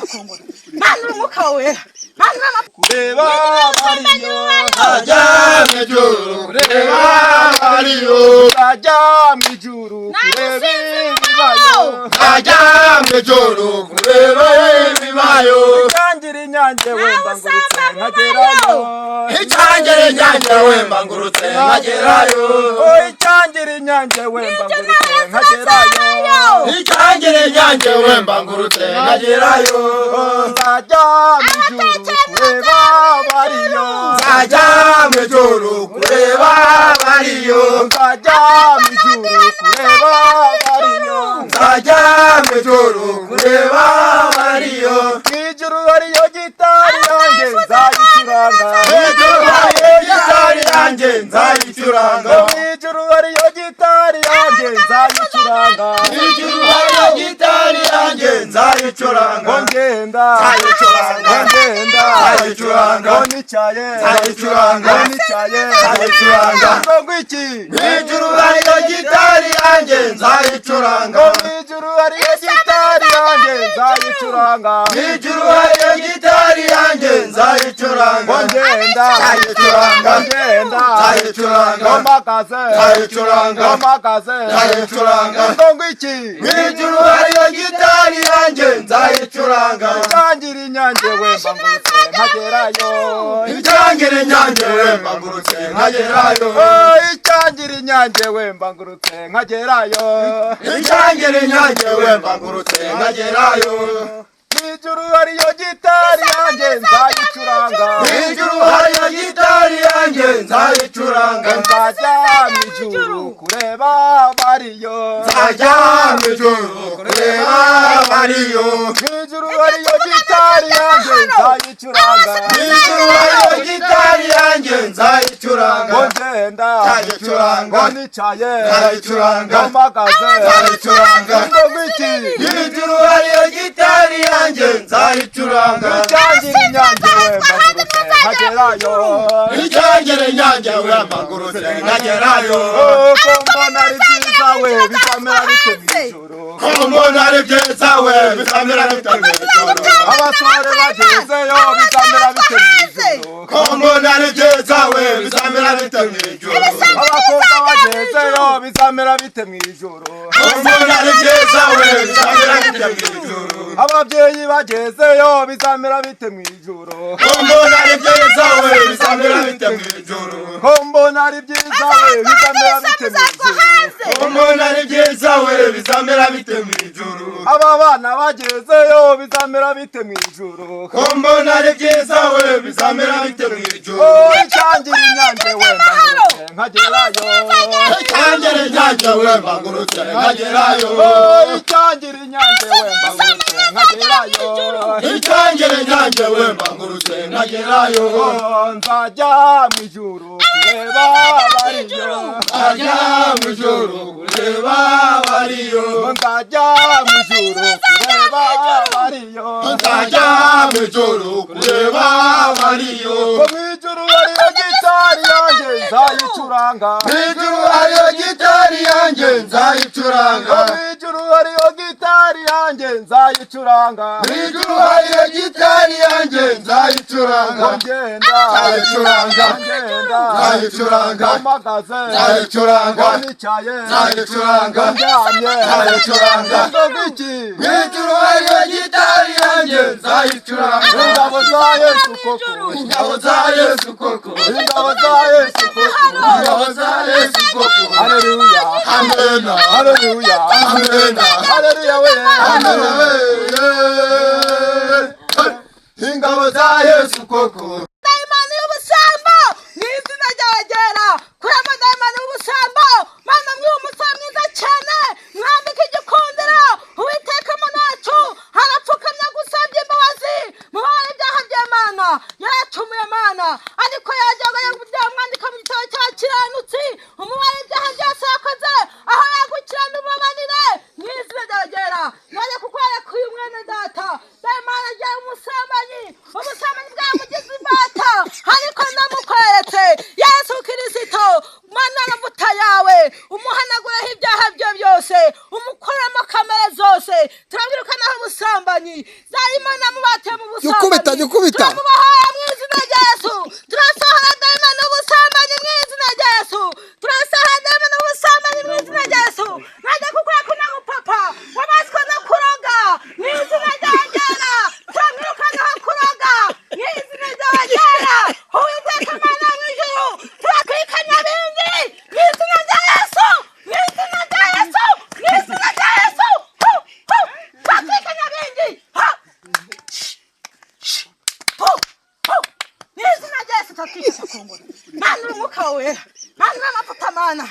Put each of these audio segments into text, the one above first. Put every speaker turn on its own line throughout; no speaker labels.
makongoro mana umuka wera mana
kureba bariyo
ajya mwijuru kureba bariyo
ajya mwijuru kureba ibibayo
ajya mwijuru kureba ibibayo
icyangire inyange wemba ngurutse nkagerayo
icyangire inyange wemba ngurutse nkagerayo
icyangire inyange wemba ngurutse nkagerayo
icyangire inyange wemba ngurutse nkagerayo
nzajya mwijuru kureba bariyo
nzajya mwijuru kureba bariyo
nzajya mwijuru kureba bariyo
nzajya mwijuru kureba bariyo
mwijuru hariyo gitari yanjye nzayicuranga
mwijuru hariyo gitari yanjye nzayicuranga
mwijuru hariyo gitari yanjye nzayicuranga
mwijuru hariyo gitari yanjye nzayicuranga
ngenda
nzayicuranga
ngenda
nzayicuranga
nicaye
nzayicuranga
nicaye
nzayicuranga
ngwiki
mwijuru hariyo gitari yanjye nzayicuranga
mwijuru hariyo gitari yanjye nzayicuranga
mwijuru hariyo gitari yanjye nzayicuranga
ngenda
nzayicuranga
ngenda
nzayicuranga
mpagaze
nzayicuranga
mpagaze
nzayicuranga
ngwiki
mwijuru hariyo gitari yanjye nzayicuranga
icyangire inyange wemba ngurutse nkagerayo
icyangire inyange wemba ngurutse nkagerayo
icyangire inyange wemba ngurutse nkagerayo
icyangire inyange wemba ngurutse nkagerayo
mwijuru hariyo gitari yanjye nzayicuranga
mwijuru hariyo gitari yanjye nzayicuranga
nzajya mwijuru kureba bariyo
nzajya mwijuru kureba bariyo
mwijuru hariyo gitari yanjye nzayicuranga
mwijuru hariyo gitari yanjye nzayicuranga
ngenda
nzayicuranga
nicaye
nzayicuranga
mpagaze
nzayicuranga
ngwiki
mwijuru hariyo gitari yanjye nzayicuranga
icyangire inyange wemba ngurutse nkagerayo
icyangire inyange wemba ngurutse nkagerayo
ko mbona ari byiza we bikamera bite mwijuru
ko mbona ari byiza we bikamera bite mwijuru
abasore bagezeyo bikamera bite mwijuru
ko mbona ari byiza we bikamera bite mwijuru
abakobwa bagezeyo bizamera bite mwijuru
ko mbona ari byiza we bikamera bite mwijuru
ababyeyi bagezeyo bizamera bite mwijuru
ko mbona ari byiza we bikamera bite mwijuru
ko mbona ari byiza we bizamera bite mwijuru
ko mbona ari byiza we bizamera bite mwijuru
aba bana bagezeyo bizamera bite mwijuru
ko mbona ari byiza we bizamera bite mwijuru
icyangire inyange wemba ngurutse nkagerayo
icyangire inyange wemba ngurutse nkagerayo
icyangire inyange wemba ngurutse nkagerayo
icyangire inyange wemba ngurutse nkagerayo
nzajya mwijuru kureba bariyo
nzajya mwijuru kureba bariyo
nzajya mwijuru kureba bariyo
nzajya mwijuru kureba bariyo
mwijuru hariyo gitari yanjye nzayicuranga
mwijuru hariyo gitari yanjye nzayicuranga
mwijuru hariyo gitari yanjye nzayicuranga
mwijuru hariyo gitari yanjye nzayicuranga
ngenda
nzayicuranga
ngenda
nzayicuranga
mpagaze
nzayicuranga
nicaye
nzayicuranga
ndyamye
nzayicuranga
ngwiki
mwijuru hariyo gitari yanjye nzayicuranga
ingabo za Yesu koko
ingabo za Yesu koko
ingabo za Yesu koko
ingabo za Yesu koko
haleluya
amena
haleluya
amena
haleluya we
amena we ingabo za Yesu koko
dayimani y'ubusambo n'izina ryawe ryera kuramo dayimani y'ubusambo mana mwiha umusore mwiza cyane mwambike igikundiro uwiteka munacu arapfukamye gusabye imbabazi mubaye ibyaha by'Imana yaracumuye Mana ariko yajyaga yamwandika mu gitabo cya kiranutsi umubare ibyaha byose yakoze aho yagukirana umubabarire mu izina ryawe ryera none kukwereka uyu mwene data dayimani agiye umusambanyi bwamugize imbata ariko ndamukweretse Yesu Kristo Mana amavuta yawe umuhanagureho ibyaha bye byose umukuramo kamere zose turabwirukanaho ubusambanyi dayimoni amubatiye mu
Jya ukubita
turamubahaye mu izina rya Yesu turasohora dayimoni ubusambanyi mu izina rya Yesu turasohora dayimoni ubusambanyi mu izina rya Yesu najya kukora kuna mupapa wabaswe no kuroga mu izina rya Yera turamwirukana aho kuroga mu izina rya Yera Uwiteka Mana mu ijuru turakwikanya bindi mu izina rya Yesu mu izina rya Yesu mu izina rya Yesu turakwikanya bindi n'izina rya Yesu turakwica kongora mana umwuka wera mana amavuta mana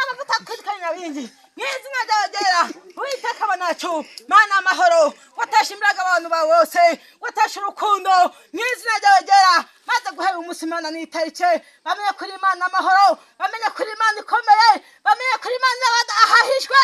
amavuta twitwanya bindi n'izina rya Yera Uwiteka banacu mana amahoro watasha imbaraga abantu bawe bose watasha urukundo n'izina rya Yera maze guhera umunsi Imana n'itarike bamenye kuri Imana amahoro bamenye kuri Imana ikomeye bamenye kuri Imana ahahishwe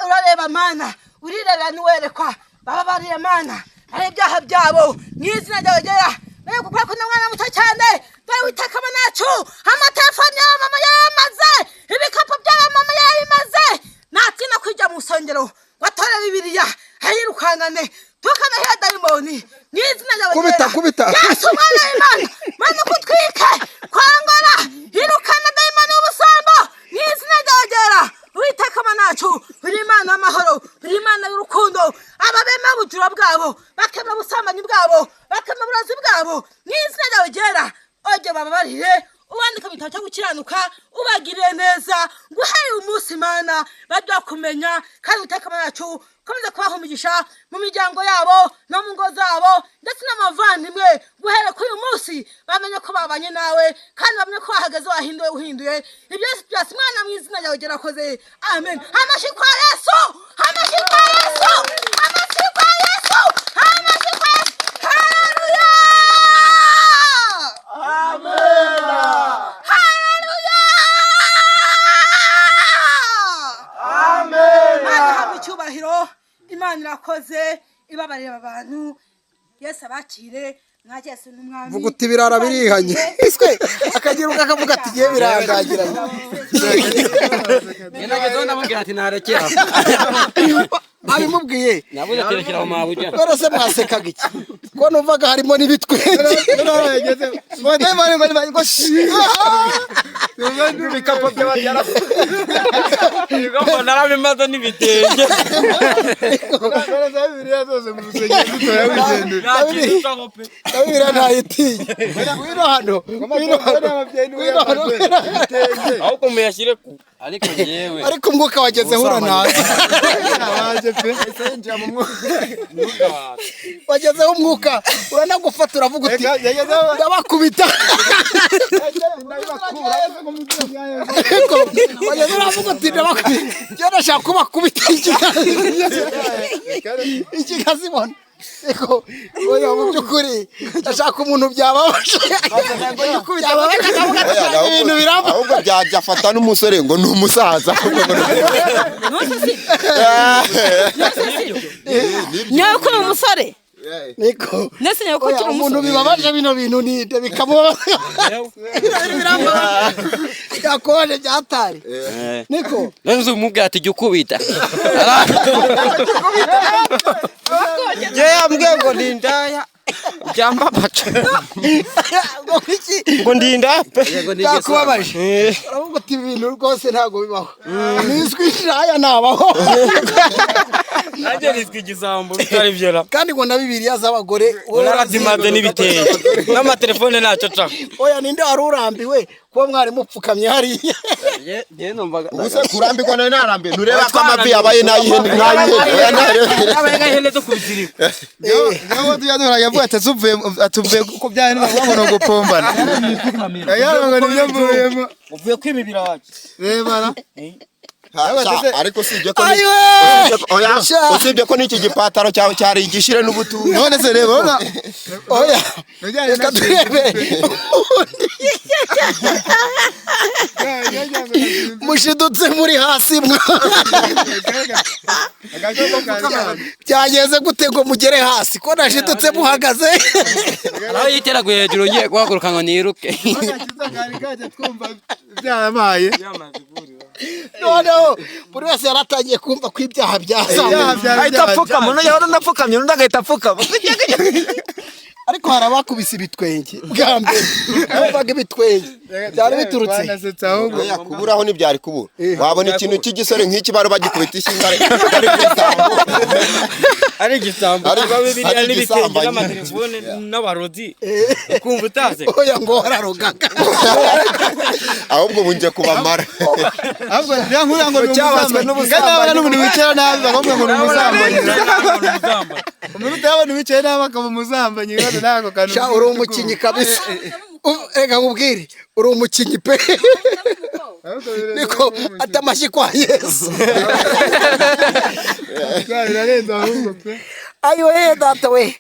urareba mana urirebera niwerekwa bababariye mana ari ibyaha byabo n'izina rya Yera nayo gukora ko n'umwana muto cyane dore Uwiteka banacu amatelefone yabo mama yaramaze ibikapu byabo mama yarimaze natina kujya mu rusengero watore Bibiliya ayirukanane tukanahera dayimoni n'izina rya Yera
kubita
Yesu mwana w'Imana mana kutwike kwangora irukana dayimoni ubusambo n'izina rya Yera Uwiteka banacu uri Imana amahoro uri Imana y'urukundo ababema bujura bwabo bakemera ubusambanyi bwabo bakemera uburozi bwabo n'izina rya Yera oje bababarire ubandika mu gitabo cyo gukiranuka ubagiriye neza guhera umunsi Imana bajya kumenya kandi Uwiteka banacu komeza kubaha umugisha mu miryango yabo no mu ngo zabo ndetse n'amavandimwe guhera kuri uyu munsi bamenye ko babanye nawe kandi bamenye ko wahagaze uhinduye ibyo byose Imana mu izina ryawe Yera akoze amen amashi kwa Yesu amashi kwa Yesu amashi kwa Yesu amashi kwa Yesu haleluya
Amen.
haleluya
Amen.
Imana ihabwe icyubahiro Imana irakoze ibabarira abantu Yesu abakire mwa Yesu n'umwami
vuga uti birara birihanye iswe akagira ukavuga ati giye birandagiranye
Ngezeho ndamubwira ati narekera
abimubwiye
nabuze terekera mu mabuja
barose mwasekaga iki ko numvaga harimo n'ibitwenge
Ibikapu by'abajyara.
Ngo narabimaze n'ibitenge
Kabira ntayitiye wino hano
ahubwo muyashyire ku ariko yewe
ariko umwuka wagezeho uranaza wagezeho umwuka uranagufata uravuga uti ndabakubita wagezeho uravuga uti ndabakubita njyewe ndashaka kubakubita ikikazibona eko oya mu byukuri ndashaka umuntu byababaje ibintu biramba
ahubwo byafata n'umusore ngo ni umusaza
nyoko umusore
niko
nese nyoko
oya umuntu bibabaje bino bintu ni bikamubabaza biramba yakoje byatari niko
nzi umubwira ati jya ukubita yambwiye ngo ndindaya byamba baca ngo ndinda
yakubabaje uravuga uti ibintu rwose ntago bibaho niswishaya nabaho
nanjye niswe igisambo bitari byera
kandi ngo na Bibiliya z'abagore
urarazimaze n'ibitenge n'amatelefone ntacyo ca
oya ninde wari urambiwe kuba mwari mupfukamye hariya
ubuse kurambirwa nawe narambiwe ntureba ko amavi yabaye n'ayihene
yabaye nk'ihene zo kubizirika
niyo tuyadora yavuga ati atuvuye ku byaha n'ababona gupombana ngo nibyo mvuyemo
uvuye kwimibira wacu
rebara ariko usibye ko n'iki gipataro cyawe cyari igishire n'ubutu none se reba
oya reka turebe mushidutse muri hasi byageze gute ngo mugere hasi ko nashidutse muhagaze
aho yiteraguye hejuru ngiye guhaguruka ngo niruke
byarabaye
noneho buri wese yaratangiye kumva ko ibyaha byazamuye
ahita apfukama uno yahora anapfukamye undi agahita apfukama
ariko hari abakubise ibitwenge bwa mbere bumvaga ibitwenge byari biturutse
kuburaho ntibyari kubura wabona ikintu cy'igisore nk'iki bari bagikubita ishinga
ari igisambo kiba bibiriya n'ibitenge n'amatelefone n'abarodi ukumva utaze
oya ngo wararogaga
ahubwo bunje kubamara
ahubwo yankura ngo cyabaswe n'ubusambanyi n'umuntu wicara nabi bakomwe ngo n'umusambanyi umuntu utabona wicaye nabi akaba umusambanyi kandi nako kantu
sha uri umukinyi kabisa ega nkubwire uri umukinyi pe niko atamashi kwa Yesu
birarenze ahubwo pe
ayo data we